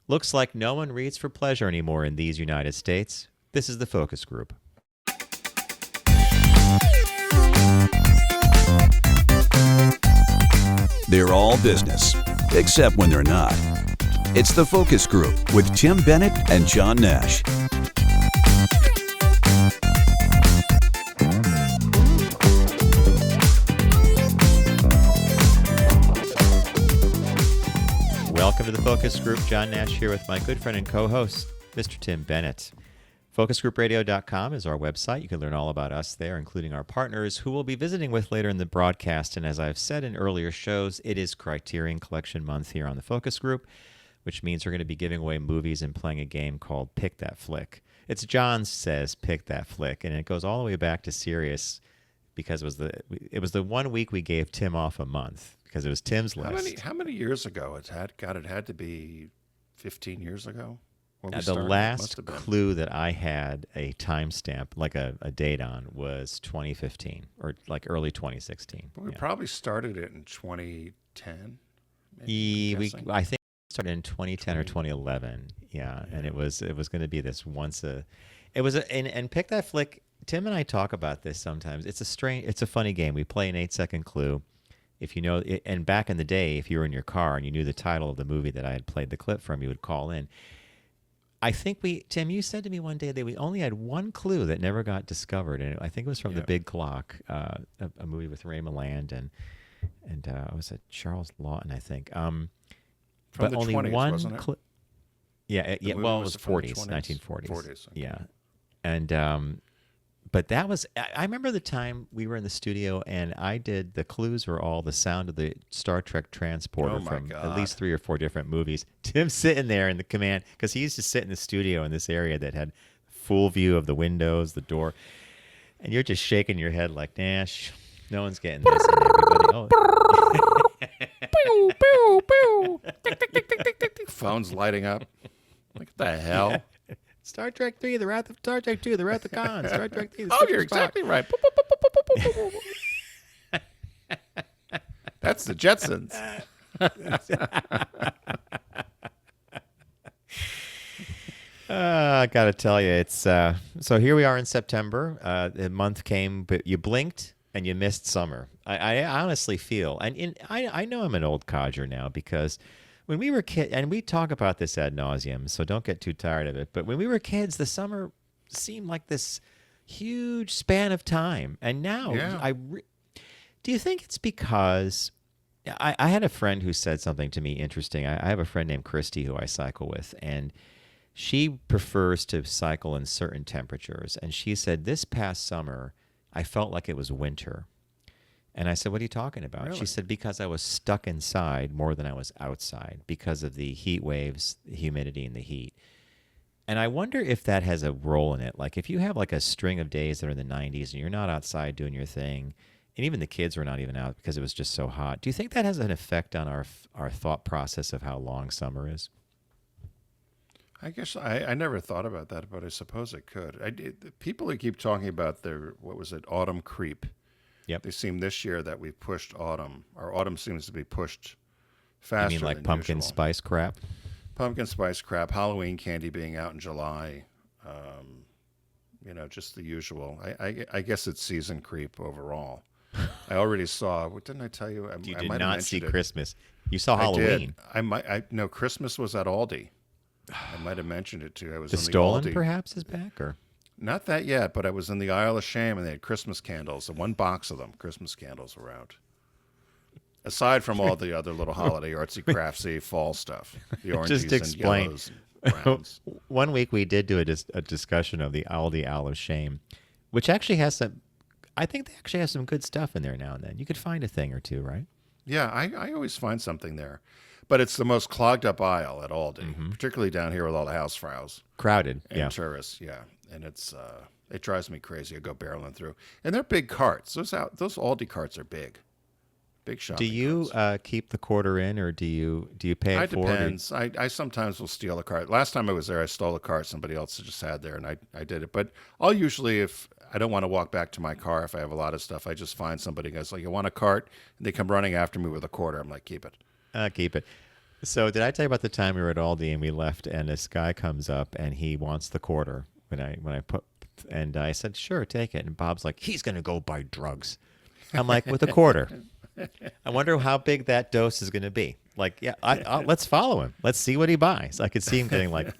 Looks like no one reads for pleasure anymore in these United States. This is the focus group. They're all business, except when they're not. It's the Focus Group with Tim Bennett and John Nash. Welcome to the Focus Group. John Nash here with my good friend and co-host, Mr. Tim Bennett. FocusGroupRadio.com is our website. You can learn all about us there, including our partners, who we'll be visiting with later in the broadcast. And as I've said in earlier shows, it is Criterion Collection Month here on the Focus Group, which means we're going to be giving away movies and playing a game called Pick That Flick. It's John Says Pick That Flick, and it goes all the way back to Sirius because it was the 1 week we gave Tim off a month because it was Tim's list. How many years ago it had to be 15 years ago. The last clue that I had a timestamp, like a date on, was 2015 or like early 2016. We probably started it in 2010. I think we started in 2010 or 2011. Yeah, and it was going to be this and Pick That Flick. Tim and I talk about this sometimes. It's a funny game. We play an 8-second clue. If you know, and back in the day, if you were in your car and you knew the title of the movie that I had played the clip from, you would call in. I think Tim, you said to me one day that we only had one clue that never got discovered, and I think it was from The Big Clock, a movie with Ray Milland and was it Charles Lawton, I think. From but the only 20s, one wasn't it? Well, it was 40s, 1940s. 40s, okay. Yeah, and but that was, I remember the time we were in the studio and I did, the clues were all the sound of the Star Trek transporter from at least 3 or 4 different movies. Tim's sitting there in the command, because he used to sit in the studio in this area that had full view of the windows, the door, and you're just shaking your head like, Nash, no one's getting this. And everybody, Pew, pew, pew. Tick, tick, tick, tick, tick, tick, tick. Phone's lighting up. What the hell? Yeah. Star Trek 3, Star Trek 2, The Wrath of Khan. Star Trek 3, you're exactly right. That's the Jetsons. I got to tell you, it's so here we are in September. The month came, but you blinked and you missed summer. I honestly feel, and I know I'm an old codger now because when we were kids, and we talk about this ad nauseum, so don't get too tired of it, but when we were kids, the summer seemed like this huge span of time. And now, do you think it's because, I had a friend who said something to me interesting. I have a friend named Christy who I cycle with, and she prefers to cycle in certain temperatures. And she said, this past summer, I felt like it was winter. And I said, what are you talking about? Really? She said, because I was stuck inside more than I was outside because of the heat waves, the humidity, and the heat. And I wonder if that has a role in it. Like if you have like a string of days that are in the 90s and you're not outside doing your thing, and even the kids were not even out because it was just so hot, do you think that has an effect on our thought process of how long summer is? I guess I never thought about that, but I suppose it could. People who keep talking about autumn creep. Yep. They seem this year that we've pushed autumn. Our autumn seems to be pushed faster. You mean like than pumpkin usual. spice crap? Pumpkin spice crap, Halloween candy being out in July, just the usual. I guess it's season creep overall. I already saw. What didn't I tell you? You I did might have not see mentioned it. Christmas. You saw Halloween. I did. No, Christmas was at Aldi. I might have mentioned it too. I was The in the Stolen Aldi. perhaps is back, or? Not that yet, but I was in the Isle of Shame and they had Christmas candles. And 1 box of them, Christmas candles were out. Aside from all the other little holiday artsy craftsy fall stuff, the oranges Just explain. and yellows and browns. 1 week we did do a discussion of the Aldi Isle of Shame, which actually has some. I think they actually have some good stuff in there now and then. You could find a thing or two, right? Yeah, I always find something there. But it's the most clogged up aisle at Aldi, particularly down here with all the housefrows. Crowded, and tourists, yeah. And it drives me crazy. I go barreling through. And they're big carts. Those Aldi carts are big. Big shopping Do you carts. keep the quarter in, or do you pay it It forward? depends. I sometimes will steal a cart. Last time I was there, I stole a cart somebody else just had there, and I did it. But I'll usually, if I don't want to walk back to my car, if I have a lot of stuff, I just find somebody who goes like, you want a cart? And they come running after me with a quarter. I'm like, keep it. Keep it. So did I tell you about the time we were at Aldi and we left and this guy comes up and he wants the quarter when I put and I said sure take it and Bob's like he's gonna go buy drugs. I'm like with a quarter. I wonder how big that dose is gonna be. Like yeah, let's follow him. Let's see what he buys. I could see him getting like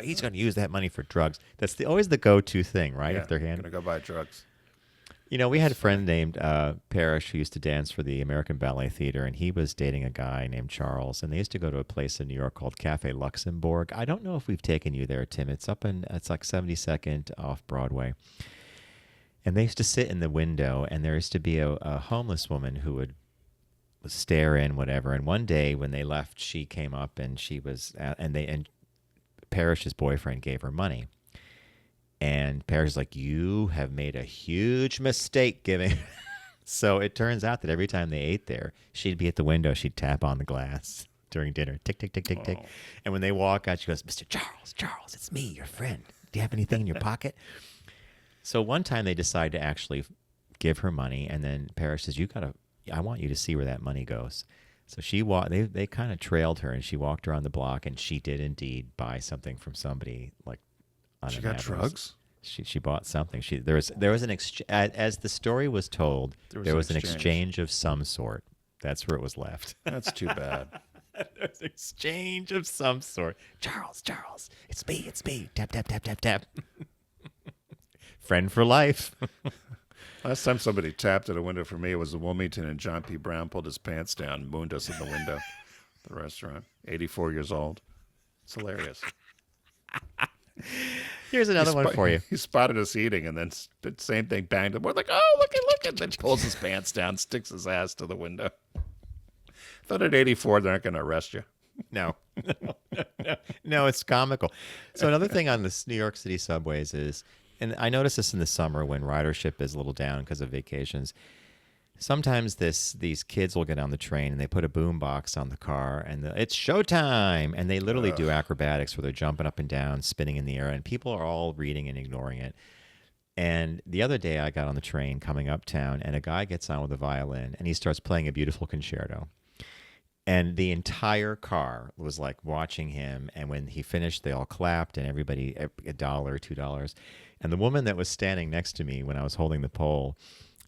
he's gonna use that money for drugs. That's always the go-to thing, right? Yeah, if they're gonna go buy drugs. You know, we had a friend named Parrish who used to dance for the American Ballet Theater, and he was dating a guy named Charles, and they used to go to a place in New York called Cafe Luxembourg. I don't know if we've taken you there, Tim. It's like 72nd off Broadway. And they used to sit in the window, and there used to be a homeless woman who would stare in, whatever. And one day when they left, she came up, and she was, and Parrish's boyfriend gave her money. And Parrish is like, you have made a huge mistake giving. So it turns out that every time they ate there, she'd be at the window. She'd tap on the glass during dinner. Tick, tick, tick, tick, tick. And when they walk out, she goes, Mr. Charles, it's me, your friend. Do you have anything in your pocket? So one time they decide to actually give her money. And then Parrish says, I want you to see where that money goes. So they kind of trailed her and she walked around the block and she did indeed buy something from somebody like she got drugs. She bought something. There was an as the story was told. There was an exchange of some sort. That's where it was left. That's too bad. There was an exchange of some sort. Charles, it's me. Tap tap tap tap tap. Friend for life. Last time somebody tapped at a window for me, it was the Wilmington, and John P. Brown pulled his pants down and mooned us in the window. The restaurant. 84 years old. It's hilarious. Here's another one for you. He spotted us eating, and then the same thing banged him. We're like, oh, look, and then pulls his pants down, sticks his ass to the window. Thought at 84 they're not going to arrest you. No, it's comical. So another thing on the New York City subways is, and I notice this in the summer when ridership is a little down because of vacations. Sometimes these kids will get on the train and they put a boom box on the car and it's showtime, and they literally do acrobatics where they're jumping up and down, spinning in the air, and people are all reading and ignoring it. And the other day I got on the train coming uptown and a guy gets on with a violin and he starts playing a beautiful concerto. And the entire car was like watching him. And when he finished, they all clapped and everybody, $1, $2. And the woman that was standing next to me when I was holding the pole,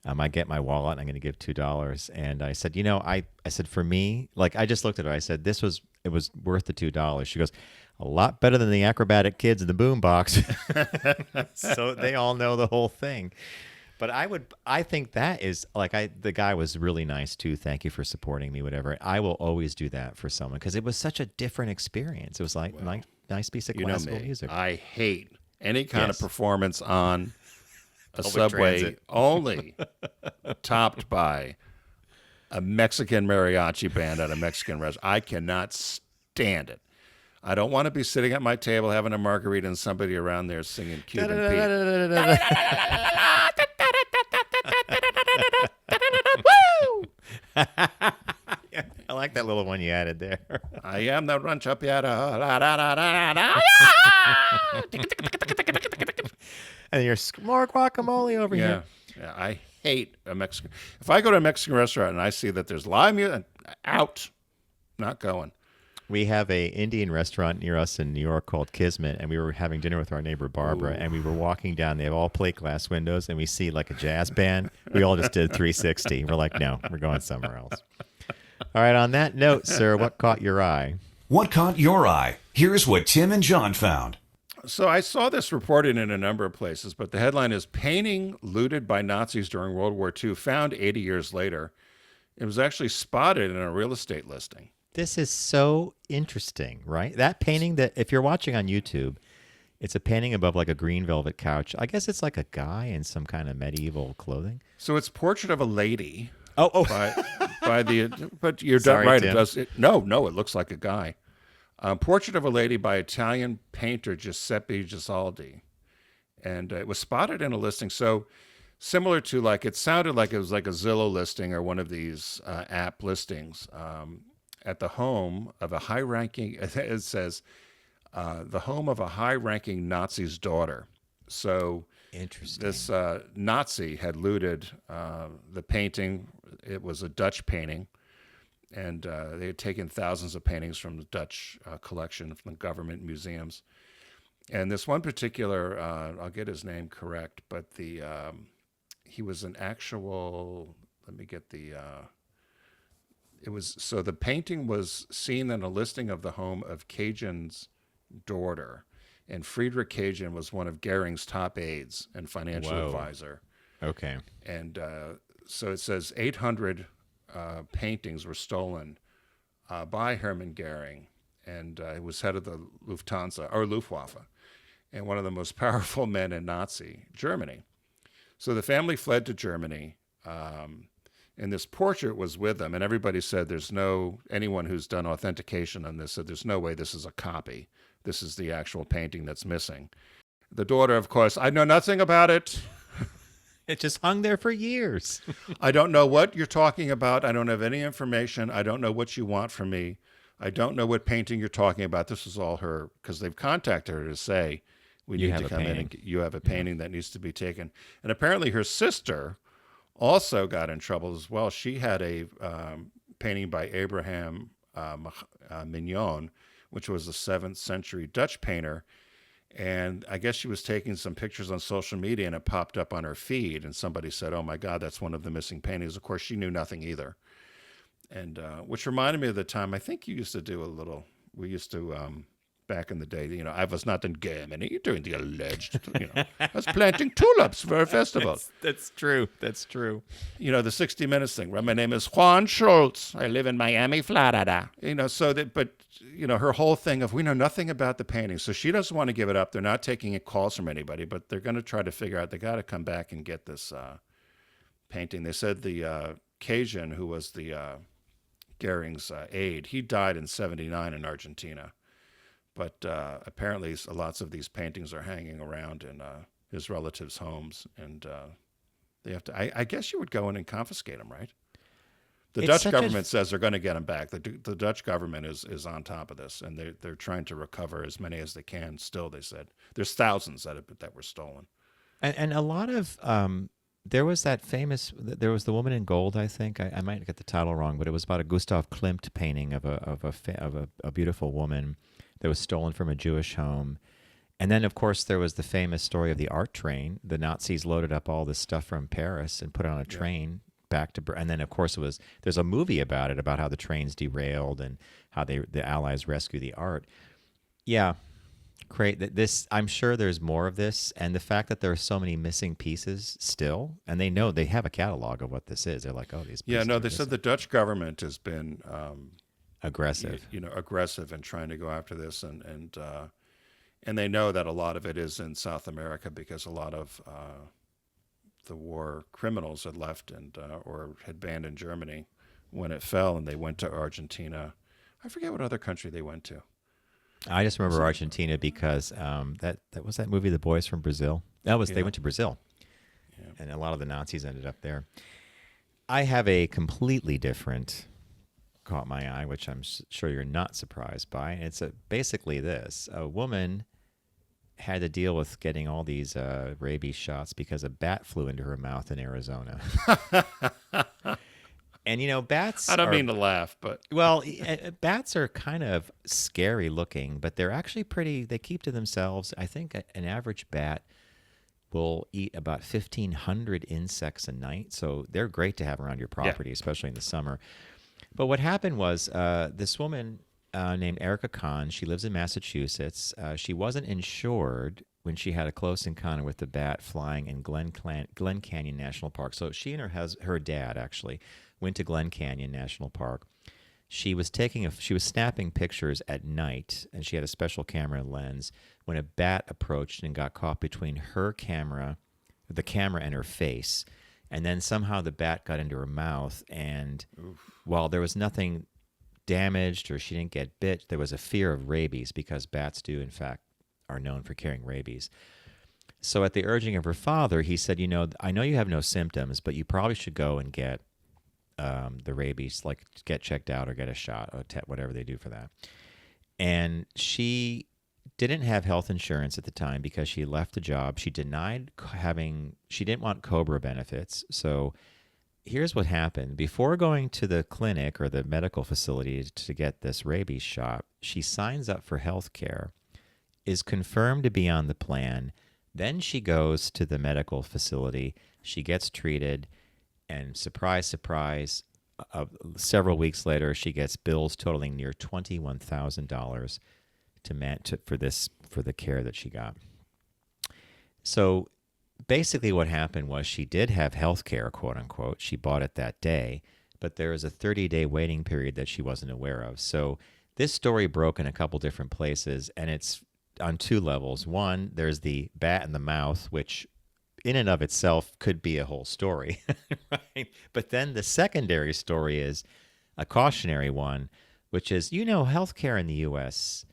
I get my wallet and I'm going to give $2. And I said, I said, for me, like I just looked at her. I said, it was worth the $2. She goes, a lot better than the acrobatic kids in the boom box. So they all know the whole thing. But I think that is like the guy was really nice too. Thank you for supporting me, whatever. I will always do that for someone because it was such a different experience. It was like nice piece of classical music. I hate any kind of performance on a Public subway transit. only topped by a Mexican mariachi band at a Mexican restaurant. I cannot stand it. I don't want to be sitting at my table having a margarita and somebody around there singing Cuban Pete. I like that little one you added there. I am the rancho piano. And there's more guacamole over here. Yeah, I hate a Mexican. If I go to a Mexican restaurant and I see that there's live music, out, not going. We have a Indian restaurant near us in New York called Kismet, and we were having dinner with our neighbor Barbara, and we were walking down. They have all plate glass windows, and we see like a jazz band. We all just did 360. We're like, no, we're going somewhere else. All right, on that note, sir, what caught your eye? What caught your eye? Here's what Tim and John found. So I saw this reported in a number of places, but the headline is Painting Looted by Nazis During World War II Found 80 Years Later. It was actually spotted in a real estate listing. This is so interesting, right? That painting that, if you're watching on YouTube, it's a painting above like a green velvet couch. I guess it's like a guy in some kind of medieval clothing. So it's Portrait of a Lady. Oh. But you're Sorry, right. Tim. No, it looks like a guy. Portrait of a Lady by Italian painter Giuseppe Gisaldi. And it was spotted in a listing. So similar to it sounded like it was like a Zillow listing or one of these app listings. At the home of a high-ranking, it says, the home of a high-ranking Nazi's daughter. So Interesting. this Nazi had looted the painting. It was a Dutch painting. And they had taken thousands of paintings from the Dutch collection from the government museums. And this one particular, I'll get his name correct, but he was an actual, let me get so the painting was seen in a listing of the home of Cajun's daughter. And Friedrich Cajun was one of Goering's top aides and financial advisor. Okay. And so it says 800 paintings were stolen by Hermann Goering, and he was head of the Luftwaffe, and one of the most powerful men in Nazi Germany. So the family fled to Germany, and this portrait was with them, and everybody said anyone who's done authentication on this said there's no way this is a copy. This is the actual painting that's missing. The daughter, of course, I know nothing about it. It just hung there for years. I don't know what you're talking about. I don't have any information. I don't know what you want from me. I don't know what painting you're talking about. This is all her, because they've contacted her to say, we need to come in and you have a painting that needs to be taken. And apparently her sister also got in trouble as well. She had a painting by Abraham Mignon, which was a 7th century Dutch painter. And I guess she was taking some pictures on social media, and it popped up on her feed, and somebody said, oh my God, that's one of the missing paintings. Of course, she knew nothing either. And which reminded me of the time, I think you used to do we used to, back in the day, I was not in Germany during the alleged, I was planting tulips for a festival. That's true. That's true. The 60 Minutes thing, where my name is Juan Schultz. I live in Miami, Florida. Her whole thing of we know nothing about the painting. So she doesn't want to give it up. They're not taking calls from anybody, but they're going to try to figure out, they got to come back and get this painting. They said the Cajun, who was the Goering's aide, he died in 1979 in Argentina. But apparently lots of these paintings are hanging around in his relatives' homes, and they have to. I guess you would go in and confiscate them, right? The Dutch government says they're going to get them back. The Dutch government is on top of this, and they're trying to recover as many as they can. Still, they said there's thousands that were stolen, and a lot of there was the Woman in Gold. I think I might get the title wrong, but it was about a Gustav Klimt painting of a beautiful woman that was stolen from a Jewish home. And then, of course, there was the famous story of the art train. The Nazis loaded up all this stuff from Paris and put it on a train back to... And then, of course, there's a movie about it, about how the trains derailed and how the Allies rescued the art. Yeah, great. I'm sure there's more of this. And the fact that there are so many missing pieces still, and they have a catalog of what this is. They're like, oh, these pieces they said the Dutch government has been... aggressive, aggressive and trying to go after this, and they know that a lot of it is in South America because a lot of the war criminals had left or had abandoned Germany when it fell, and they went to Argentina. I forget what other country they went to. I just remember Argentina because that was that movie, The Boys from Brazil. They went to Brazil, and a lot of the Nazis ended up there. I have a completely different. Caught my eye, which I'm sure you're not surprised by. It's basically this. A woman had to deal with getting all these rabies shots because a bat flew into her mouth in Arizona. And, bats... I don't mean to laugh, but... Well, bats are kind of scary looking, but they're actually they keep to themselves. I think an average bat will eat about 1,500 insects a night, so they're great to have around your property, especially in the summer. But what happened was this woman named Erica Kahn, she lives in Massachusetts. She wasn't insured when she had a close encounter with the bat flying in Glen Canyon National Park. So she and her dad actually went to Glen Canyon National Park. She was snapping pictures at night, and she had a special camera lens when a bat approached and got caught between the camera and her face. And then somehow the bat got into her mouth, and while there was nothing damaged or she didn't get bit, there was a fear of rabies because bats in fact, are known for carrying rabies. So at the urging of her father, he said, I know you have no symptoms, but you probably should go and get the rabies, like get checked out or get a shot, or whatever they do for that. And she didn't have health insurance at the time because she left the job. She didn't want COBRA benefits. So here's what happened. Before going to the clinic or the medical facility to get this rabies shot, she signs up for health care, is confirmed to be on the plan. Then she goes to the medical facility. She gets treated, and surprise, surprise, several weeks later, she gets bills totaling near $21,000 for the care that she got. So basically what happened was she did have health care, quote unquote. She bought it that day, but there was a 30-day waiting period that she wasn't aware of. So this story broke in a couple different places, and it's on two levels. One, there's the bat in the mouth, which in and of itself could be a whole story, right? But then the secondary story is a cautionary one, which is, healthcare in the U.S.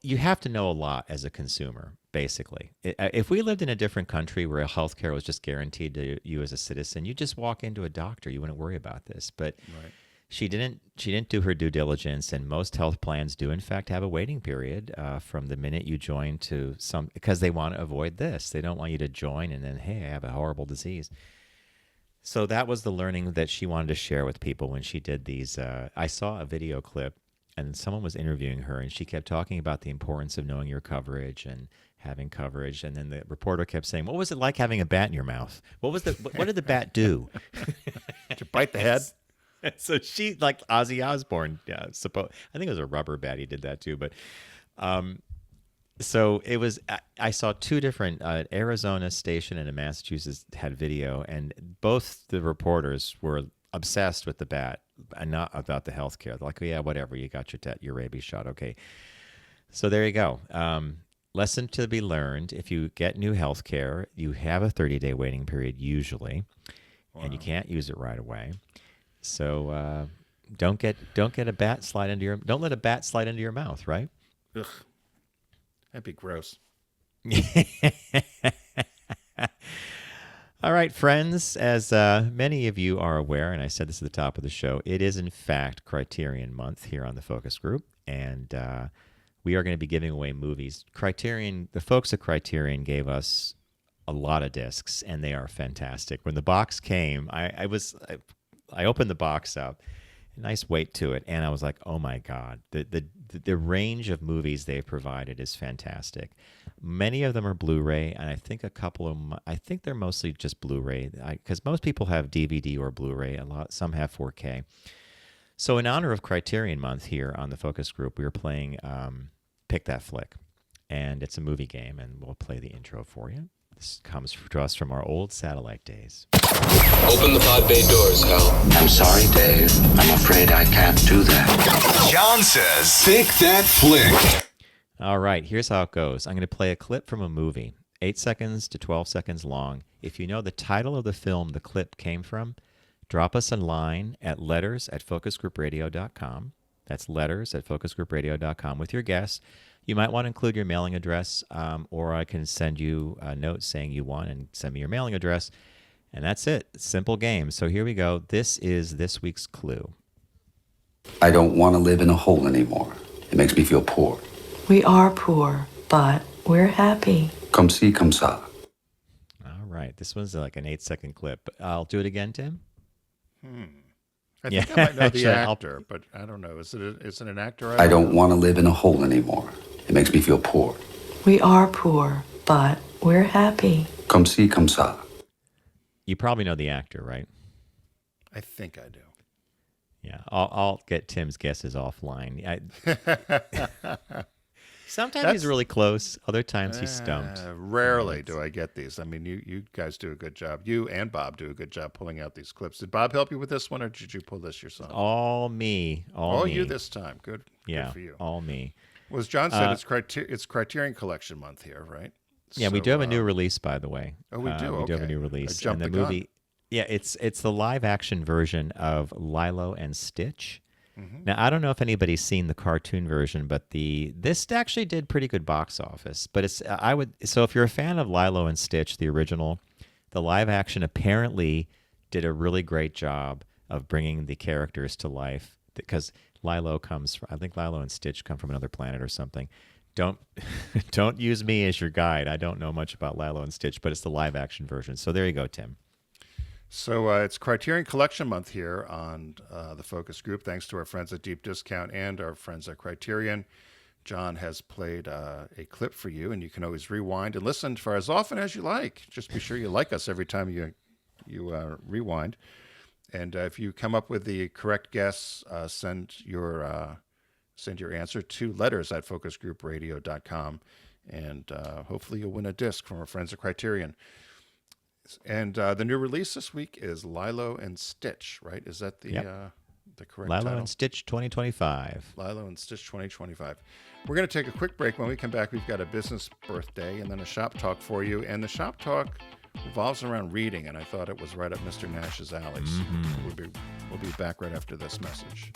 You have to know a lot as a consumer, basically. If we lived in a different country where healthcare was just guaranteed to you as a citizen, you just walk into a doctor, you wouldn't worry about this. But Right. she didn't do her due diligence, and most health plans do in fact have a waiting period from the minute you join to because they want to avoid this. They don't want you to join and then, hey, I have a horrible disease. So that was the learning that she wanted to share with people when she did these. I saw a video clip, and someone was interviewing her, and she kept talking about the importance of knowing your coverage and having coverage. And then the reporter kept saying, "What was it like having a bat in your mouth? What did the bat do?" Did you bite the head? So she, like Ozzy Osbourne, I think it was a rubber bat. He did that too. But so it was. I saw two different Arizona station and a Massachusetts had video, and both the reporters were obsessed with the bat and not about the healthcare. They're like, oh, yeah, whatever. You got your rabies shot. Okay. So there you go. Lesson to be learned: if you get new healthcare, you have a 30-day waiting period usually, and you can't use it right away. So don't let a bat slide into your mouth, right? Ugh. That'd be gross. All right, friends, as many of you are aware, and I said this at the top of the show, it is in fact Criterion Month here on the Focus Group, and we are going to be giving away movies. The folks at Criterion gave us a lot of discs, and they are fantastic. When the box came, I opened the box up, nice weight to it, and I was like, oh my God, the range of movies they've provided is fantastic. Many of them are Blu-ray, and I think they're mostly just Blu-ray, because most people have DVD or Blu-ray. Some have 4K. So in honor of Criterion Month here on the Focus Group, we are playing Pick That Flick, and it's a movie game, and we'll play the intro for you. This comes to us from our old satellite days. Open the pod bay doors, Hal. I'm sorry, Dave. I'm afraid I can't do that. John says, pick that flick. All right, here's how it goes. I'm going to play a clip from a movie, 8 seconds to 12 seconds long. If you know the title of the film the clip came from, drop us a line at letters@focusgroupradio.com. That's letters@focusgroupradio.com with your guess. You might want to include your mailing address, or I can send you a note saying you won and send me your mailing address. And that's it. Simple game. So here we go. This is this week's clue. I don't want to live in a hole anymore. It makes me feel poor. We are poor, but we're happy. Come see, come saw. All right. This one's like an 8-second clip. I'll do it again, Tim. I think I might know the actor, but I don't know. Is it an actor? I don't want to live in a hole anymore. It makes me feel poor. We are poor, but we're happy. Come see, come saw. You probably know the actor, right? I think I do. Yeah, I'll get Tim's guesses offline. Sometimes he's really close. Other times he's stumped. Rarely do I get these. I mean, you guys do a good job. You and Bob do a good job pulling out these clips. Did Bob help you with this one, or did you pull this yourself? All me. All me. You this time. Good. Yeah, good for you. all me. Well, as John said, it's Criterion Collection Month here, right? Yeah, we do have a new release, by the way. Oh, we do? We do have a Okay. new release. I jumped and the gun. movie, yeah, it's the live action version of Lilo and Stitch. Now, I don't know if anybody's seen the cartoon version, but this actually did pretty good box office. But so if you're a fan of Lilo and Stitch, the original, the live action apparently did a really great job of bringing the characters to life, because I think Lilo and Stitch come from another planet or something. don't don't use me as your guide. I don't know much about Lilo and Stitch, but it's the live action version. So there you go, Tim. So it's Criterion Collection Month here on the Focus Group. Thanks to our friends at Deep Discount and our friends at Criterion. John has played a clip for you, and you can always rewind and listen for as often as you like. Just be sure you like us every time you rewind. And if you come up with the correct guess, send your answer to letters@focusgroupradio.com, and hopefully you'll win a disc from our friends at Criterion. And the new release this week is Lilo and Stitch, right? Is that the correct Lilo title? and Stitch 2025. Lilo and Stitch 2025. We're going to take a quick break. When we come back, we've got a business birthday and then a shop talk for you. And the shop talk revolves around reading, and I thought it was right up Mr. Nash's alley. So we'll be back right after this message.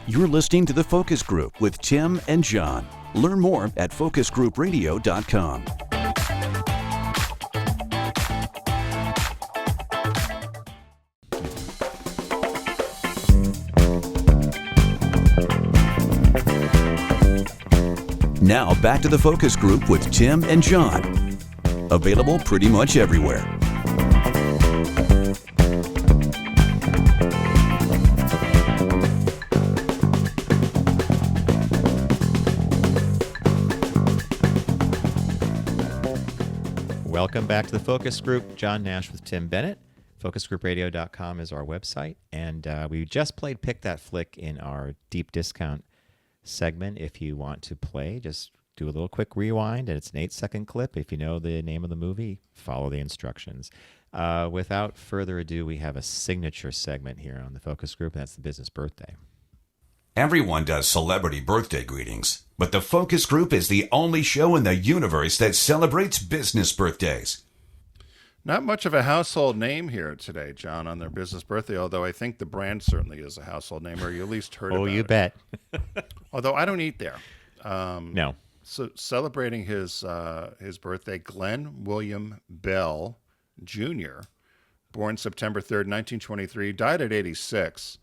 You're listening to The Focus Group with Tim and John. Learn more at focusgroupradio.com. Now back to The Focus Group with Tim and John. Available pretty much everywhere. Welcome back to the Focus Group. John Nash with Tim Bennett. FocusGroupRadio.com is our website. And we just played Pick That Flick in our deep discount segment. If you want to play, just do a little quick rewind. And it's an 8-second clip. If you know the name of the movie, follow the instructions. Without further ado, we have a signature segment here on the Focus Group, and that's the business birthday. Everyone does celebrity birthday greetings, but the Focus Group is the only show in the universe that celebrates business birthdays. Not much of a household name here today, John, on their business birthday, although I think the brand certainly is a household name, or you at least heard about it. Oh, you bet. Although I don't eat there. No. So celebrating his birthday, Glen William Bell Jr., born September 3rd, 1923, died at 86.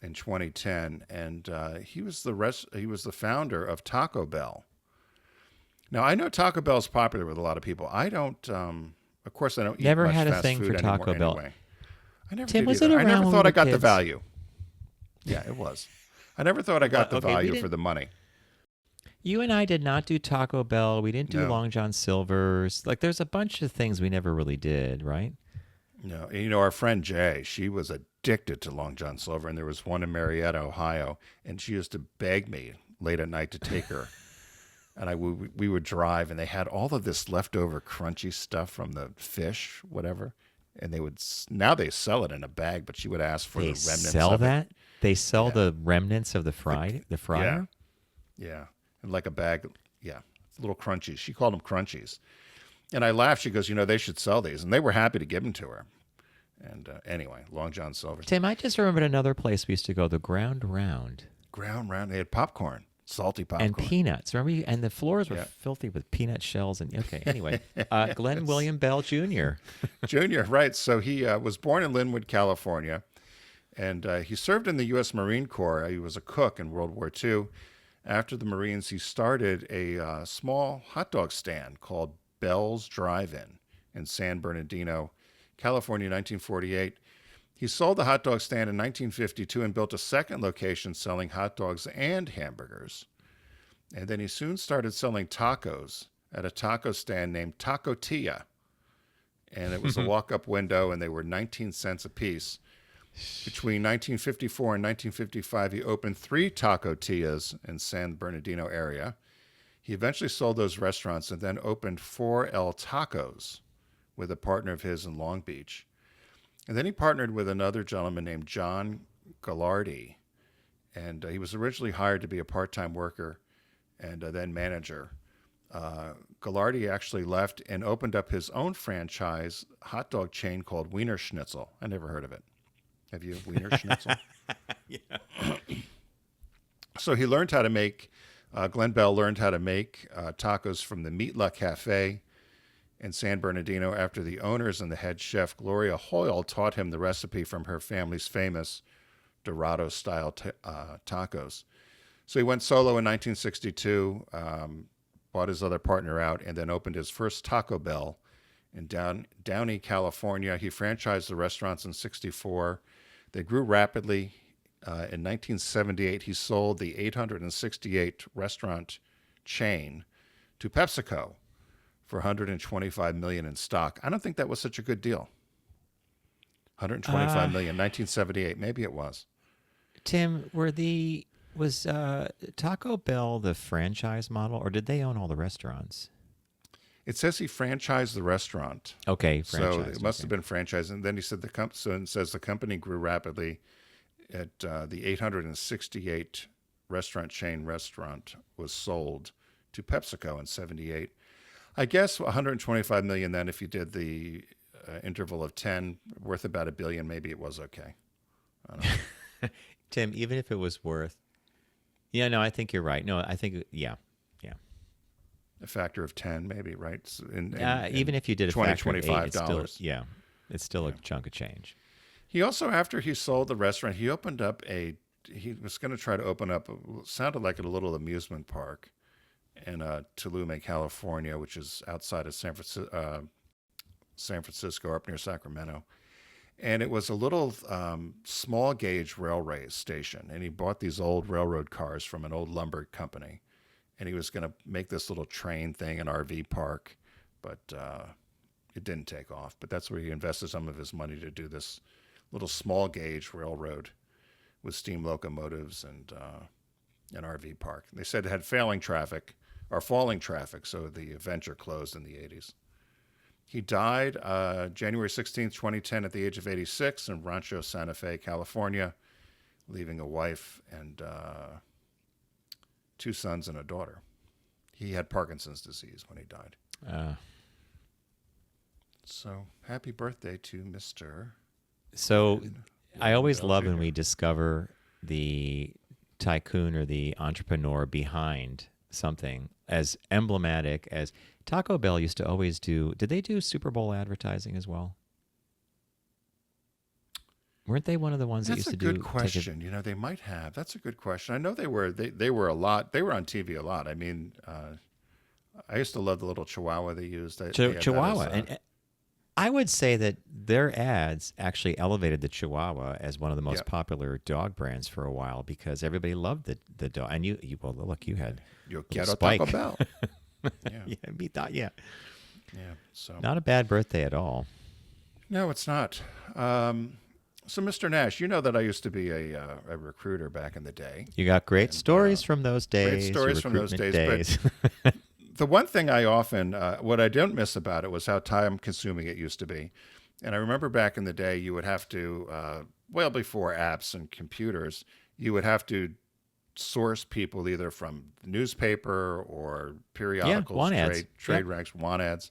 In 2010, and he was the founder of Taco Bell. Now I know Taco Bell is popular with a lot of people. I don't. Of course, I don't. Never eat much had a fast thing food for Taco anymore Bell. Anyway. I never Tim, did was either. it I never around when thought we I were got the kids? value. Yeah, it was. I never thought I got the Okay, we value didn't- for the money. You and I did not do Taco Bell. We didn't do No. Long John Silver's. Like, there's a bunch of things we never really did, right? No, and our friend Jay, she was addicted to Long John Silver, and there was one in Marietta, Ohio, and she used to beg me late at night to take her. And we would drive, and they had all of this leftover crunchy stuff from the fish, whatever, and now they sell it in a bag, but she would ask for They the remnants sell of it. that? They sell the remnants of the fryer? Yeah, and like a bag, little crunchies. She called them crunchies. And I laughed. She goes, they should sell these. And they were happy to give them to her. And anyway, Long John Silver. Tim, I just remembered another place we used to go, the Ground Round. Ground Round. They had popcorn, salty popcorn. And peanuts. Remember? And the floors were Yeah. filthy with peanut shells. And okay, anyway. Glen William Bell Jr. Junior, right. So he was born in Linwood, California. And he served in the U.S. Marine Corps. He was a cook in World War II. After the Marines, he started a small hot dog stand called Bell's Drive-In in San Bernardino, California, 1948. He sold the hot dog stand in 1952 and built a second location selling hot dogs and hamburgers. And then he soon started selling tacos at a taco stand named Taco Tia. And it was a walk-up window, and they were 19 cents a piece. Between 1954 and 1955, he opened 3 Taco Tias in San Bernardino area. He eventually sold those restaurants and then opened 4 El Tacos with a partner of his in Long Beach. And then he partnered with another gentleman named John Gallardi. And he was originally hired to be a part-time worker and then manager. Gallardi actually left and opened up his own franchise hot dog chain called Wiener Schnitzel. I never heard of it. Have you? Wiener Schnitzel? Yeah. So he learned how to make, Glen Bell learned how to make tacos from the Meat La Cafe in San Bernardino after the owners and the head chef, Gloria Hoyle, taught him the recipe from her family's famous Dorado-style tacos. So he went solo in 1962, bought his other partner out, and then opened his first Taco Bell in Downey, California. He franchised the restaurants in 1964. They grew rapidly. In 1978, he sold the 868 restaurant chain to PepsiCo for $125 million in stock. I don't think that was such a good deal. $125 million, 1978. Maybe it was. Tim, was Taco Bell the franchise model, or did they own all the restaurants? It says he franchised the restaurant. Okay, so it must have been franchised. And then he said it says the company grew rapidly. At the 868 restaurant chain restaurant was sold to PepsiCo in 78. I guess 125 million. Then, if you did the interval of 10, worth about $1 billion, maybe it was okay. I don't know. Tim, even if it was worth, no, I think you're right. No, I think a factor of 10, maybe, right? Even if you did a factor of 8, $25. It's still a chunk of change. He also, after he sold the restaurant, he opened up he was going to try to open up, sounded like a little amusement park in Tulum, California, which is outside of San Francisco, up near Sacramento. And it was a little small gauge railway station. And he bought these old railroad cars from an old lumber company. And he was going to make this little train thing, an RV park, but it didn't take off. But that's where he invested some of his money to do this little small gauge railroad with steam locomotives and an RV park. They said it had falling traffic, so the venture closed in the 80s. He died January 16th, 2010 at the age of 86 in Rancho Santa Fe, California, leaving a wife and 2 sons and a daughter. He had Parkinson's disease when he died. So happy birthday to Mr. So I always love when we discover the tycoon or the entrepreneur behind something as emblematic as Taco Bell used to always do. Did they do Super Bowl advertising as well? Weren't they one of the ones that used to do? That's a good question. They might have. That's a good question. I know they were. They were a lot. They were on TV a lot. I mean, I used to love the little Chihuahua they used. Chihuahua, and I would say that their ads actually elevated the Chihuahua as one of the most popular dog brands for a while because everybody loved the dog. And you had Yo quiero Spike. Taco Bell. Yeah. So not a bad birthday at all. No, it's not. So, Mr. Nash, you know that I used to be a recruiter back in the day. You got great stories from those days. Great stories from those days. But the one thing I often, what I don't miss about it was how time-consuming it used to be. And I remember back in the day, you would have to, before apps and computers, you would have to source people either from the newspaper or periodicals, trade ranks, want ads.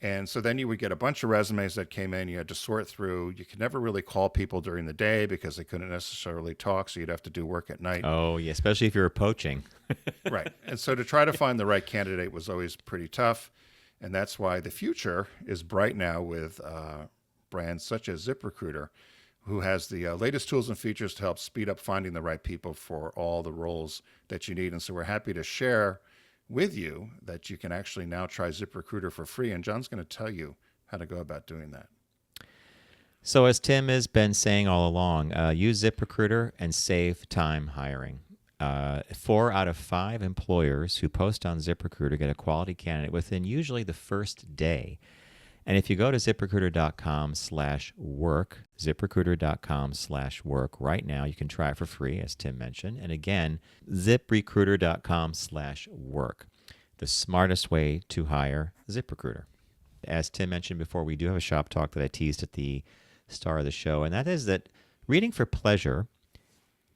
And so then you would get a bunch of resumes that came in. You had to sort through. You could never really call people during the day because they couldn't necessarily talk, so you'd have to do work at night. Oh, yeah, especially if you were poaching. Right. And so to try to find the right candidate was always pretty tough. And that's why the future is bright now with brands such as ZipRecruiter, who has the latest tools and features to help speed up finding the right people for all the roles that you need. And so we're happy to share with you that you can actually now try ZipRecruiter for free. And John's going to tell you how to go about doing that. So as Tim has been saying all along, use ZipRecruiter and save time hiring. 4 out of 5 employers who post on ZipRecruiter get a quality candidate within usually the first day. And if you go to ZipRecruiter.com/work, ZipRecruiter.com/work right now, you can try it for free, as Tim mentioned. And again, ZipRecruiter.com/work, the smartest way to hire ZipRecruiter. As Tim mentioned before, we do have a shop talk that I teased at the start of the show, and that is that reading for pleasure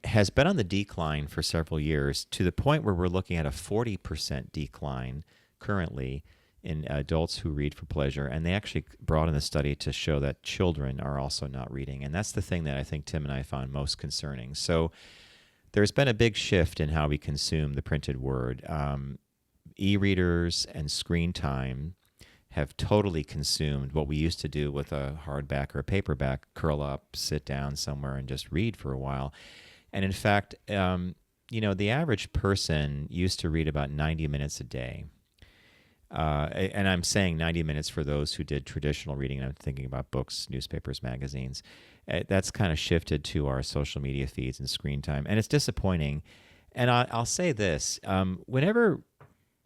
has been on the decline for several years to the point where we're looking at a 40% decline currently in adults who read for pleasure. And they actually brought in a study to show that children are also not reading. And that's the thing that I think Tim and I found most concerning. So there's been a big shift in how we consume the printed word. E-readers and screen time have totally consumed what we used to do with a hardback or a paperback: curl up, sit down somewhere, and just read for a while. And in fact, the average person used to read about 90 minutes a day. And I'm saying 90 minutes for those who did traditional reading. I'm thinking about books, newspapers, magazines. That's kind of shifted to our social media feeds and screen time. And it's disappointing. And I'll say this. Whenever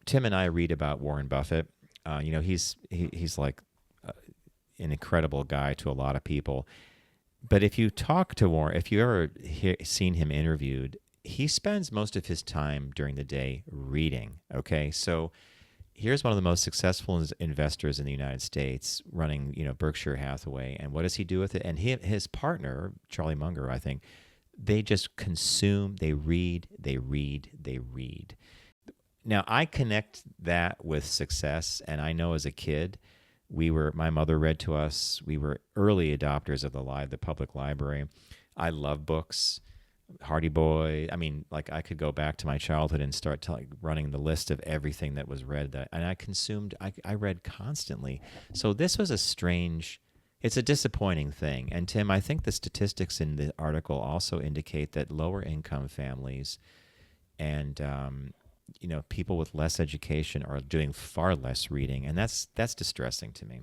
Tim and I read about Warren Buffett, he's like an incredible guy to a lot of people. But if you talk to Warren, if you ever seen him interviewed, he spends most of his time during the day reading. Okay, so here's one of the most successful investors in the United States, running Berkshire Hathaway, and what does he do with it? And his partner, Charlie Munger, I think, they just consume. They read. They read. They read. Now I connect that with success, and I know as a kid, my mother read to us. We were early adopters of the public library. I love books. Hardy Boy. I mean, like I could go back to my childhood and start running the list of everything that was read. And I consumed. I read constantly. So this was it's a disappointing thing. And Tim, I think the statistics in the article also indicate that lower income families and people with less education are doing far less reading, and that's distressing to me.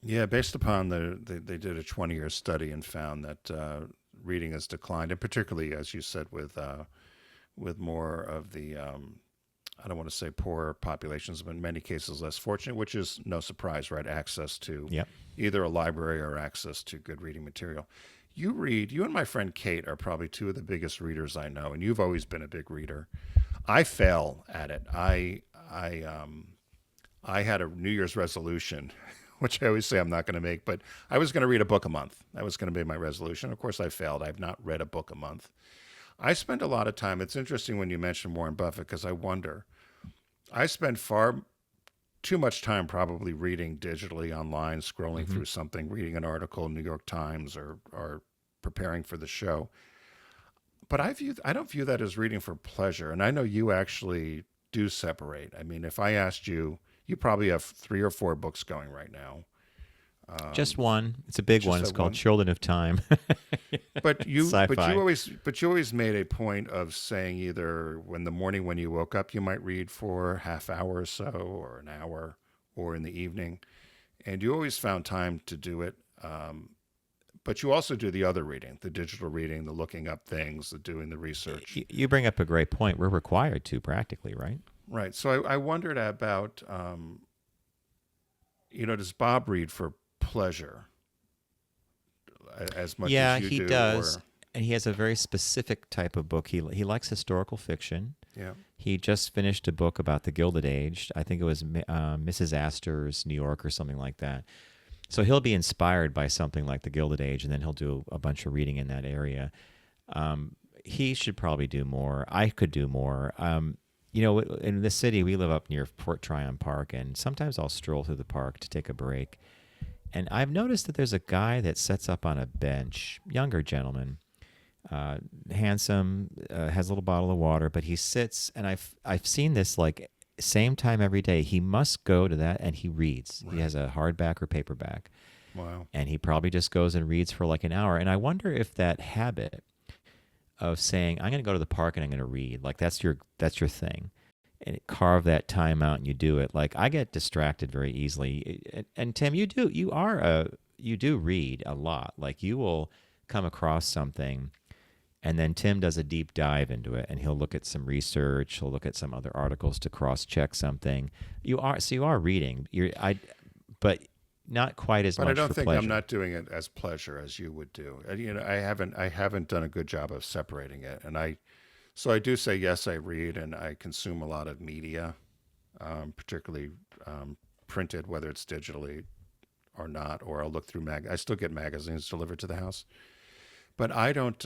Yeah, based upon they did a 20-year study and found that reading has declined, and particularly, as you said, with more of the I don't want to say poorer populations, but in many cases less fortunate, which is no surprise, right? Access to either a library or access to good reading material. You and my friend Kate are probably two of the biggest readers I know, and you've always been a big reader. I fail at it. I had a New Year's resolution, which I always say I'm not going to make, but I was going to read a book a month. That was going to be my resolution. Of course, I failed. I've not read a book a month. I spend a lot of time. It's interesting when you mention Warren Buffett, because I wonder. I spend far too much time probably reading digitally online, scrolling through something, reading an article in New York Times or preparing for the show. But I don't view that as reading for pleasure. And I know you actually do separate. I mean, if I asked you, you probably have 3 or 4 books going right now. Just one. It's a big one. It's called Children of Time. But you Sci-fi. but you always made a point of saying either in the morning when you woke up, you might read for a half hour or so, or an hour, or in the evening. And you always found time to do it. But you also do the other reading, the digital reading, the looking up things, the doing the research. You bring up a great point. We're required to practically, right? Right. So I wondered about, does Bob read for pleasure as much as you do? Yeah, he does. And he has a very specific type of book. He likes historical fiction. Yeah. He just finished a book about the Gilded Age. I think it was Mrs. Astor's New York or something like that. So he'll be inspired by something like the Gilded Age, and then he'll do a bunch of reading in that area. He should probably do more. I could do more. In the city, we live up near Fort Tryon Park, and sometimes I'll stroll through the park to take a break. And I've noticed that there's a guy that sits up on a bench, younger gentleman, handsome, has a little bottle of water, but he sits, and I've seen this like same time every day. He must go to that, and he reads. Right. He has a hardback or paperback. Wow. And he probably just goes and reads for like an hour. And I wonder if that habit of saying, I'm going to go to the park and I'm going to read, like that's your thing, and carve that time out and you do it. Like I get distracted very easily. And Tim, you do read a lot. Like you will come across something, and then Tim does a deep dive into it, and he'll look at some research. He'll look at some other articles to cross-check something. You are reading. But not quite as much for pleasure. But I don't think I'm not doing it as pleasure as you would do. I haven't done a good job of separating it. And so I do say, yes, I read and I consume a lot of media, particularly printed, whether it's digitally or not, or I'll look through I still get magazines delivered to the house. But I don't...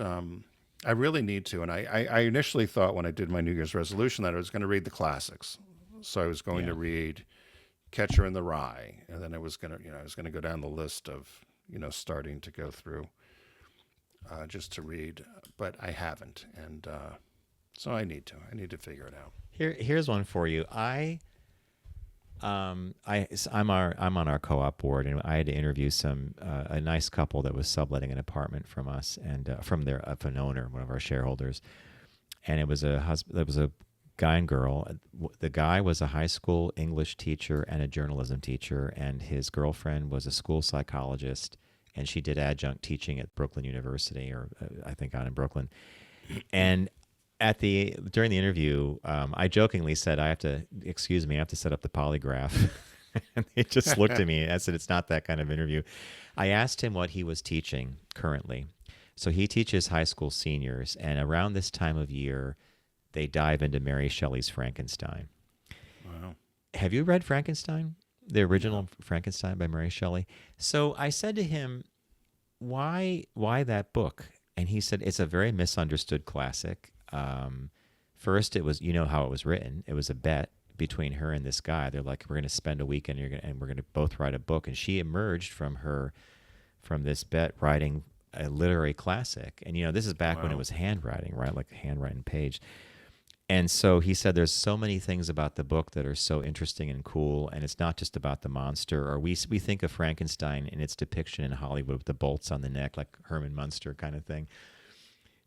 I really need to. And I initially thought when I did my New Year's resolution that I was going to read the classics. So I was going to read Catcher in the Rye, and then I was going to go down the list of, starting to go through just to read, but I haven't. And so I need to figure it out. Here's one for you. I'm on our co-op board, and I had to interview a nice couple that was subletting an apartment from us and from an owner, one of our shareholders, and it was a guy and girl. The guy was a high school English teacher and a journalism teacher, and his girlfriend was a school psychologist, and she did adjunct teaching at Brooklyn University, or I think out in Brooklyn, and during the interview, I jokingly said, I have to set up the polygraph. And they just looked at me and I said, it's not that kind of interview. I asked him what he was teaching currently. So he teaches high school seniors, and around this time of year, they dive into Mary Shelley's Frankenstein. Wow. Have you read Frankenstein? The original Frankenstein by Mary Shelley? So I said to him, why that book? And he said, it's a very misunderstood classic. First, it was, how it was written. It was a bet between her and this guy. They're like, we're going to spend a weekend and we're going to both write a book. And she emerged from this bet writing a literary classic. And, this is back when it was handwriting, right? Like a handwriting page. And so he said, there's so many things about the book that are so interesting and cool. And it's not just about the monster, or we think of Frankenstein in its depiction in Hollywood with the bolts on the neck, like Herman Munster kind of thing.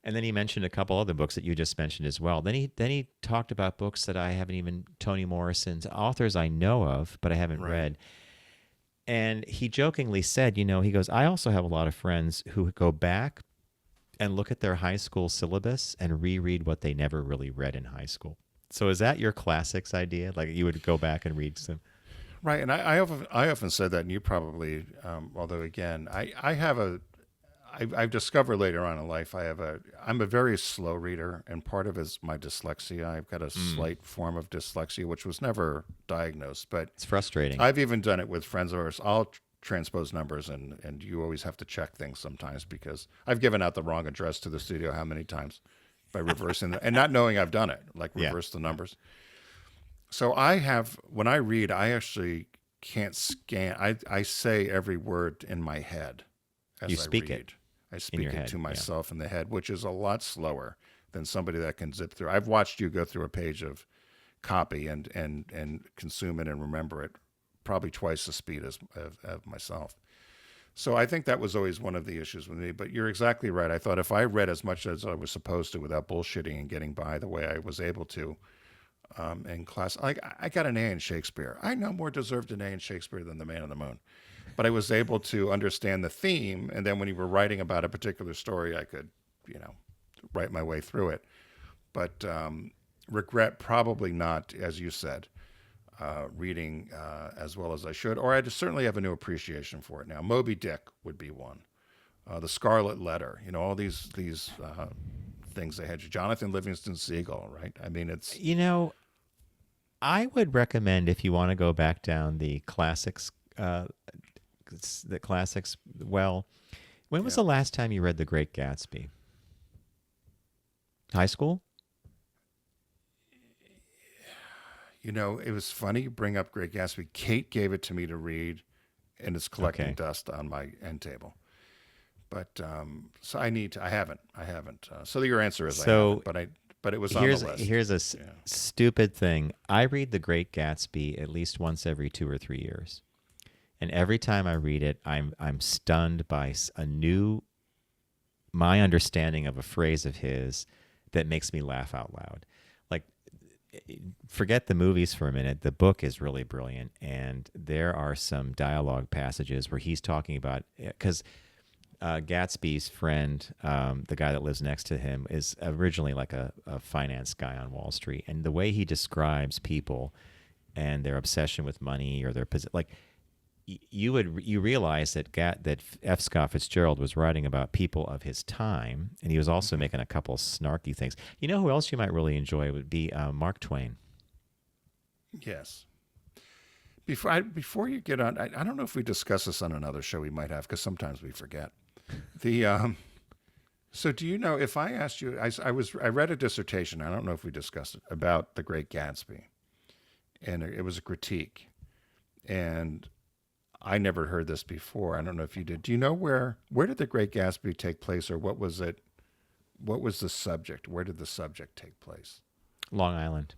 And then he mentioned a couple other books that you just mentioned as well. Then he talked about books that I haven't even, Toni Morrison's, authors I know of, but I haven't read. And he jokingly said, he goes, I also have a lot of friends who go back and look at their high school syllabus and reread what they never really read in high school. So is that your classics idea? Like you would go back and read some? Right. And I often said that, and you probably, although again, I've discovered later on in life I'm a very slow reader, and part of it is my dyslexia. I've got a slight form of dyslexia, which was never diagnosed, but it's frustrating. I've even done it with friends of ours. I'll transpose numbers, and you always have to check things sometimes because I've given out the wrong address to the studio how many times by reversing and not knowing I've done it, like reverse the numbers. So when I read, I actually can't scan. I say every word in my head as you I speak read. it. I speak it to myself in the head, which is a lot slower than somebody that can zip through. I've watched you go through a page of copy and consume it and remember it probably twice the speed as myself. So I think that was always one of the issues with me. But you're exactly right. I thought if I read as much as I was supposed to without bullshitting and getting by the way I was able to in class, like I got an A in Shakespeare. I no more deserved an A in Shakespeare than the Man on the Moon. But I was able to understand the theme, and then when you were writing about a particular story, I could, write my way through it. But regret probably not, as you said, reading as well as I should, or I just certainly have a new appreciation for it now. Moby Dick would be one. The Scarlet Letter, all these things they had. Jonathan Livingston Seagull, right? I mean, it's... I would recommend, if you want to go back down the classics, when was the last time you read The Great Gatsby? High school? It was funny you bring up Great Gatsby. Kate gave it to me to read, and it's collecting dust on my end table. But so I haven't. So your answer is I haven't, but it was on the list. Here's a stupid thing. I read The Great Gatsby at least once every 2 or 3 years. And every time I read it, I'm stunned by my understanding of a phrase of his that makes me laugh out loud. Like, forget the movies for a minute. The book is really brilliant, and there are some dialogue passages where he's talking about, because Gatsby's friend, the guy that lives next to him, is originally like a finance guy on Wall Street, and the way he describes people and their obsession with money or their position, like. You realize that F. Scott Fitzgerald was writing about people of his time, and he was also making a couple of snarky things. You know who else you might really enjoy would be Mark Twain. Yes. Before you get on, I don't know if we discuss this on another show. We might have, because sometimes we forget. So do you know, if I asked you, I read a dissertation, I don't know if we discussed it, about The Great Gatsby, and it was a critique, and I never heard this before. I don't know if you did. Do you know where did The Great Gatsby take place, or what was it? What was the subject? Where did the subject take place? Long Island.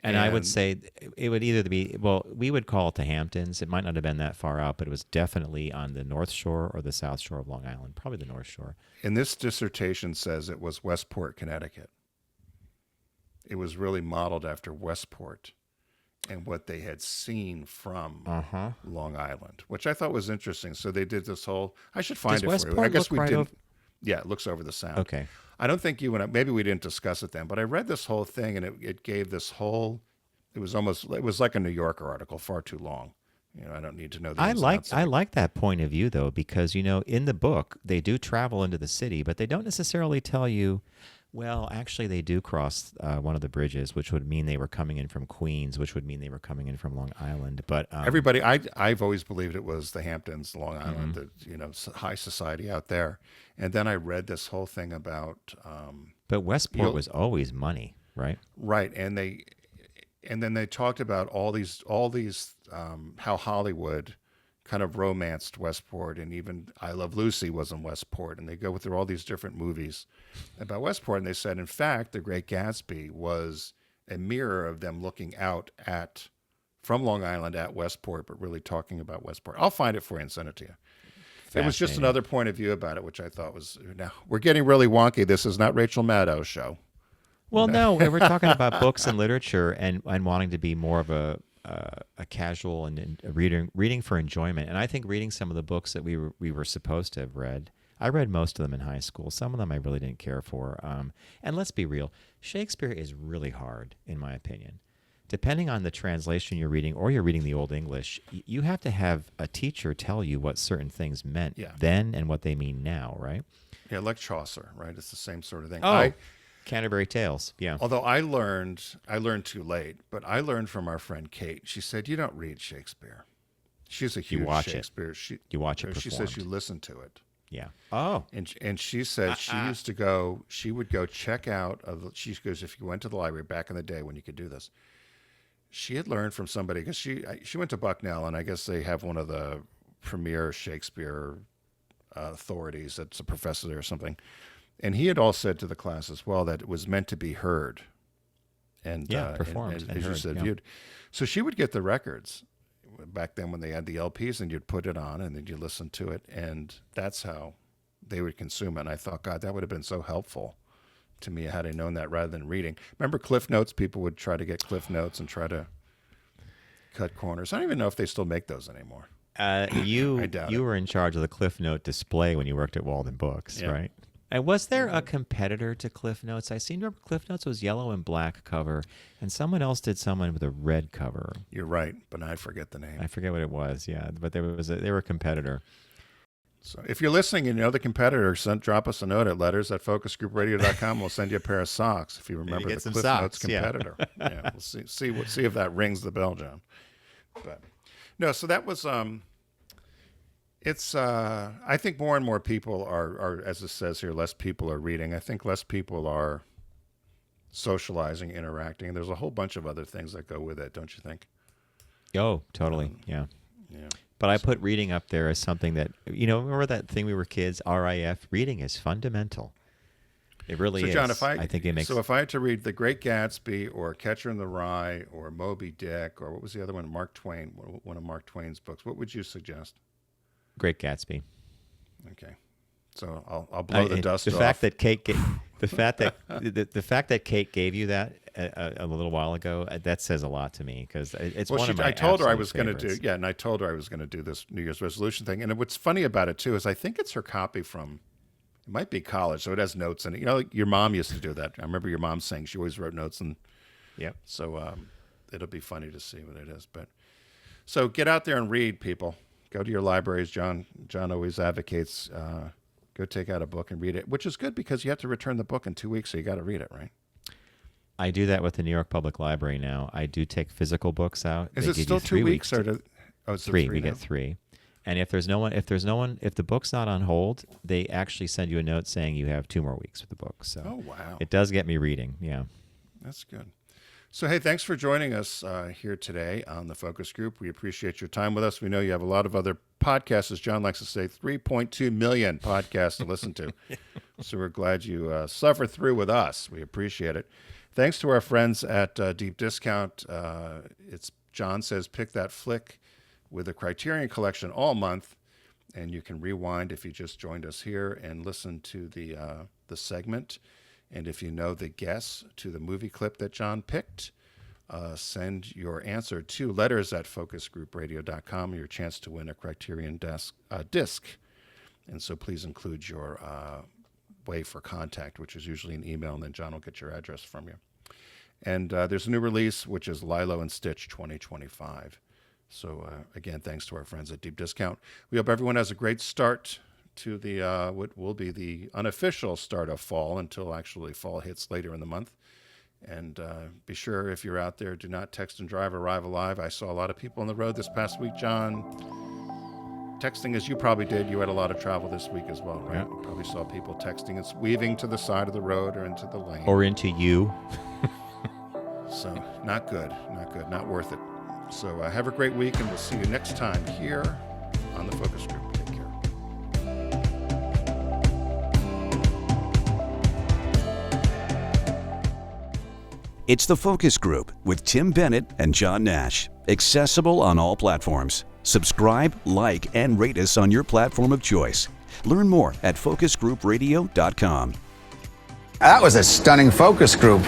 And I would say it would either be, well, we would call it the Hamptons. It might not have been that far out, but it was definitely on the North Shore or the South Shore of Long Island, probably the North Shore. And this dissertation says it was Westport, Connecticut. It was really modeled after Westport and what they had seen from Long Island, which I thought was interesting. So they did this whole, I should find Does it for Westport you. I guess look we right didn't. over- Yeah, it looks over the sound. Okay. I don't think you and I, maybe we didn't discuss it then, but I read this whole thing and it gave this whole, it was like a New Yorker article, far too long. I don't need to know the ins and outs of I it. like that point of view though, because in the book they do travel into the city, but they don't necessarily tell you. Well, actually, they do cross one of the bridges, which would mean they were coming in from Queens, which would mean they were coming in from Long Island. But Everybody, I've always believed it was the Hamptons, Long Island, high society out there. And then I read this whole thing about but Westport was always money, right? right, and then they talked about all these how Hollywood kind of romanced Westport, and even I Love Lucy was in Westport, and they go through all these different movies about Westport, and they said, in fact, The Great Gatsby was a mirror of them looking out from Long Island at Westport, but really talking about Westport. I'll find it for you and send it to you. It was just another point of view about it, which I thought was, now, we're getting really wonky. This is not Rachel Maddow's show. Well, no, we're talking about books and literature and wanting to be more of a casual and reading for enjoyment. And I think reading some of the books that we were supposed to have read, I read most of them in high school. Some of them I really didn't care for. And let's be real, Shakespeare is really hard, in my opinion. Depending on the translation you're reading, or you're reading the Old English, you have to have a teacher tell you what certain things meant then and what they mean now, right? Yeah, like Chaucer, right? It's the same sort of thing. Oh, Canterbury Tales, yeah. Although I learned too late, but I learned from our friend Kate. She said, "You don't read Shakespeare." She's a huge Shakespeare. You watch it She performed. says you listen to it. Yeah. Oh. And she said she used to go. She would go check out. She goes, if you went to the library back in the day when you could do this. She had learned from somebody, because she went to Bucknell, and I guess they have one of the premier Shakespeare authorities that's a professor there or something. And he had all said to the class as well that it was meant to be heard, and performed, and as you said, viewed. So she would get the records back then when they had the LPs, and you'd put it on, and then you listen to it, and that's how they would consume it. And I thought, God, that would have been so helpful to me had I known that rather than reading. Remember Cliff Notes? People would try to get Cliff Notes and try to cut corners. I don't even know if they still make those anymore. You doubt were in charge of the Cliff Note display when you worked at Walden Books, Yeah. right? And was there a competitor to Cliff Notes? I seem to remember Cliff Notes was yellow and black cover, and someone else did someone with a red cover. You're right, but I forget the name. I forget what it was, yeah. But they were a competitor. So if you're listening and you know the competitor, drop us a note at letters@focusgroupradio.com. We'll send you a pair of socks if you remember get the some Cliff Notes socks, yeah. competitor. Yeah, we'll see if that rings the bell, John. But no, so that was it's I think more and more people are, as it says here, less people are reading. I think less people are socializing, interacting. There's a whole bunch of other things that go with it, don't you think? Oh, totally, yeah. Yeah. But I put reading up there as something that, remember that thing we were kids, RIF? Reading is fundamental. It really is. So, John, I think it makes... So if I had to read The Great Gatsby or Catcher in the Rye or Moby Dick, or what was the other one, Mark Twain, one of Mark Twain's books, what would you suggest? Great Gatsby. Okay. So I'll blow the dust off. The fact that Kate gave you that a little while ago, that says a lot to me, because it's one of my I told her I absolute was going to favorites. do, and I told her I was going to do this New Year's resolution thing. And what's funny about it too is I think it's her copy from, it might be college, so it has notes in it. Like your mom used to do that. I remember your mom saying she always wrote notes, and Yep. so it'll be funny to see what it is. But so get out there and read, people. Go to your libraries. John always advocates. Go take out a book and read it, which is good because you have to return the book in 2 weeks, so you got to read it, right? I do that with the New York Public Library now. I do take physical books out. Is They it give still you 2 3 weeks or to- it's three? three We now? get 3. And if the book's not on hold, they actually send you a note saying you have 2 more weeks with the book. So Oh, wow. it does get me reading. Yeah. That's good. So, hey, thanks for joining us here today on the Focus Group. We appreciate your time with us. We know you have a lot of other podcasts, as John likes to say, 3.2 million podcasts to listen to. So we're glad you suffer through with us. We appreciate it. Thanks to our friends at Deep Discount. It's John says, pick that flick with a Criterion Collection all month. And you can rewind if you just joined us here and listen to the segment. And if you know the guess to the movie clip that John picked, send your answer to letters@focusgroupradio.com, your chance to win a Criterion disc. And so please include your way for contact, which is usually an email, and then John will get your address from you. And there's a new release, which is Lilo and Stitch 2025. So, again, thanks to our friends at Deep Discount. We hope everyone has a great start to the what will be the unofficial start of fall until actually fall hits later in the month. And be sure, if you're out there, do not text and drive, arrive alive. I saw a lot of people on the road this past week, John, texting as you probably did. You had a lot of travel this week as well, right? Yeah. You probably saw people texting and weaving to the side of the road or into the lane. Or into you. So, not good, not worth it. So have a great week, and we'll see you next time here on the Focus Group. Take care. It's the Focus Group with Tim Bennett and John Nash. Accessible on all platforms. Subscribe, like, and rate us on your platform of choice. Learn more at focusgroupradio.com. That was a stunning focus group.